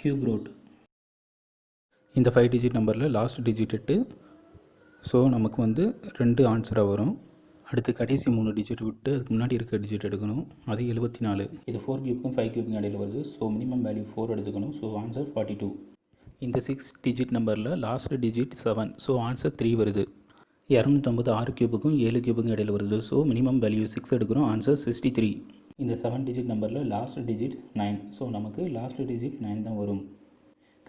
Cube root. இந்த 5 digit நம்பரில் last digit 8. So நமக்கு வந்து 2 ஆன்சராக வரும். அடுத்து கடைசி 3 டிஜிட் விட்டு அதுக்கு முன்னாடி இருக்க டிஜிட் எடுக்கணும். அது 74. இது 4 கியூப்க்கும் 5 கியூப்க்கும் இடையில் வருது. ஸோ மினிமம் வேல்யூ 4 எடுத்துக்கணும். So answer 42. இந்த 6 டிஜிட் நம்பரில் லாஸ்ட் டிஜிட் 7. ஸோ ஆன்சர் 3 வருது. 250 6 கியூபுக்கும் 7 கியூபுக்கும் இடையில் வருது. ஸோ மினிமம் வேல்யூ 6 எடுக்கிறோம். ஆன்சர் 63. இந்த 7 டிஜிட் நம்பரில் லாஸ்ட் டிஜிட் 9. ஸோ நமக்கு லாஸ்ட் டிஜிட் 9 தான் வரும்.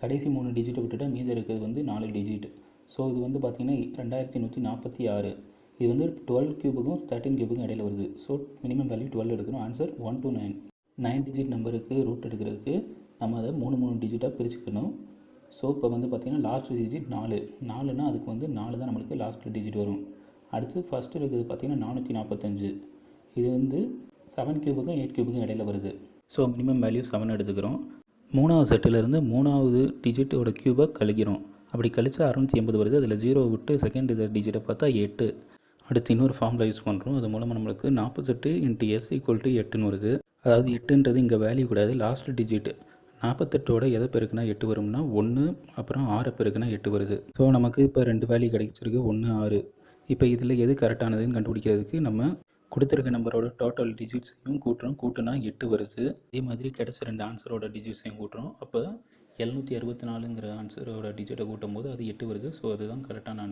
கடைசி 3 டிஜிட்டை விட்டுட்டா மீதி இருக்கிறது வந்து 4 டிஜிட். ஸோ இது வந்து பார்த்திங்கன்னா 2146. இது வந்து 12 கியூபுக்கும் 13 கியூபுக்கும் இடையில் வருது. ஸோ மினிமம் வேல்யூ 12 எடுக்கணும். Answer 1 to 9. 9 டிஜிட் நம்பருக்கு ரூட் எடுக்கிறதுக்கு நம்ம அதை 3 டிஜிட்டாக பிரிச்சுக்கணும். ஸோ இப்போ வந்து பார்த்திங்கன்னா லாஸ்ட் டிஜிட் 4னா அதுக்கு வந்து 4 தான் நம்மளுக்கு லாஸ்ட் டிஜிட் வரும். அடுத்து ஃபஸ்ட்டு இருக்கிறது பார்த்திங்கன்னா 445. இது வந்து 7 கியூபுக்கும் 8 கியூபுக்கும் இடையில் வருது. ஸோ மினிமம் வேல்யூ 7 எடுத்துக்கிறோம். 3வது செட்டிலேருந்து 3வது டிஜிட்டோட கியூபை கழிக்கிறோம். அப்படி கழிச்சா 680 வருது. அதில் 0 விட்டு செகண்ட் டிஜிட்டை பார்த்தா 8. அடுத்து இன்னொரு ஃபார்முலா யூஸ் பண்ணுறோம். அது மூலமாக நம்மளுக்கு 48 × s = 8ன்னு வருது. அதாவது 8ன்றது இங்கே வேல்யூ கூடாது, லாஸ்ட் டிஜிட். 48ஓட எதை பெருக்குனா 8 வரும்னா 1, அப்புறம் 6 பெருக்குனா 8 வருது. ஸோ நமக்கு இப்போ 2 வேல்யூ கிடைச்சிருக்கு, 1 6. இப்போ இதில் எது கரெக்டானதுன்னு கண்டுபிடிக்கிறதுக்கு நம்ம கொடுத்துருக்க நம்பரோட டோட்டல் டிஜிட்ஸையும் கூட்டுறோம். கூட்டுனா 8 வருது. அதே மாதிரி கிடைச்ச 2 ஆன்சரோட டிஜிட்ஸையும் கூட்டுறோம். அப்போ 764ங்கிற ஆன்சரோட டிஜிட்டை கூட்டும் போது அது 8 வருது. ஸோ அதுதான் கரெக்டான ஆன்சர்.